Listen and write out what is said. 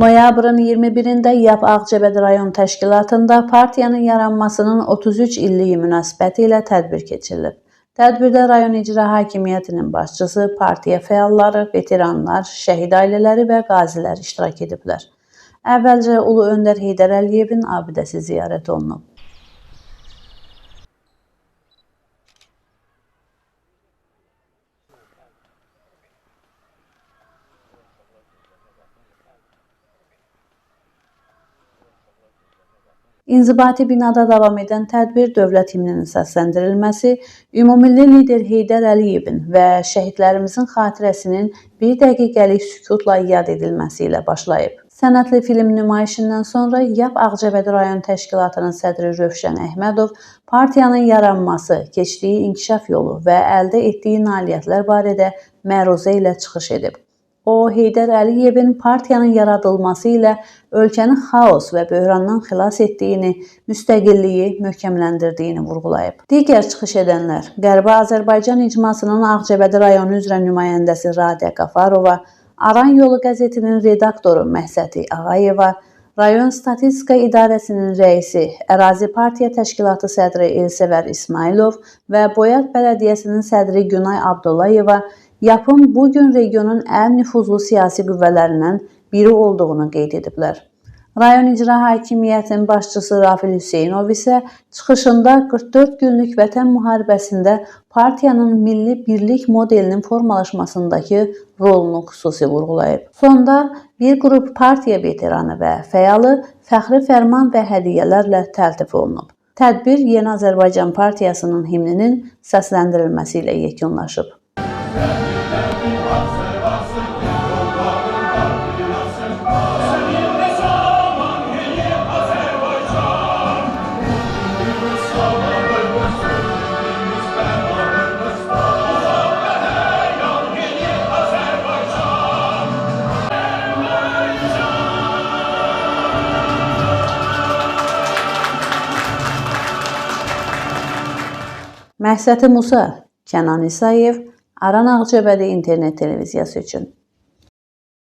Noyabrın 21-də YAP Ağcabədi rayon təşkilatında partiyanın yaranmasının 33 illiyi münasibəti ilə tədbir keçirilib. Tədbirdə rayon icra hakimiyyətinin başçısı, partiya fəalları, veteranlar, şəhid ailələri və qazilər iştirak ediblər. Əvvəlcə Ulu Öndər Heydər Əliyevin abidəsi ziyarət olunub. İnzibati binada davam edən tədbir dövlət himninin səsləndirilməsi, ümumilli lider Heydər Əliyevin və şəhidlərimizin xatirəsinin bir dəqiqəlik sükutla yad edilməsi ilə başlayıb. Sənətli film nümayişindən sonra YAP Ağcabədi rayon təşkilatının sədri Rövşən Əhmədov partiyanın yaranması, keçdiyi inkişaf yolu və əldə etdiyi nailiyyətlər barədə məruzə ilə çıxış edib. O, Heydər Əliyevin partiyanın yaradılması ilə ölkəni xaos və böhrandan xilas etdiyini, müstəqilliyi möhkəmləndirdiyini vurğulayıb. Digər çıxış edənlər Qərbi Azərbaycan İcmasının Ağcabədi rayonu üzrə nümayəndəsi Radə Qafarova, Aran Yolu qəzetinin redaktoru Məhsəti Ağayeva, Rayon Statistika İdarəsinin rəisi, Ərazi Partiya Təşkilatı sədri Elsəvər İsmailov və Boyat Bələdiyyəsinin sədri Günay Abdullayeva YAP-ın bugün regionun ən nüfuzlu siyasi qüvvələrindən biri olduğunu qeyd ediblər. Rayon İcra Hakimiyyətinin başçısı Rafil Hüseynov isə çıxışında 44 günlük vətən müharibəsində partiyanın milli birlik modelinin formalaşmasındakı rolunu xüsusi vurğulayıb. Sonda bir qrup partiya veteranı və fəalı fəxri fərman və hədiyyələrlə təltif olunub. Tədbir Yeni Azərbaycan Partiyasının himninin səsləndirilməsi ilə yekunlaşıb. Məhsəti Musa, Kənan İsayev, Aran Ağcabədi internet televiziyası üçün.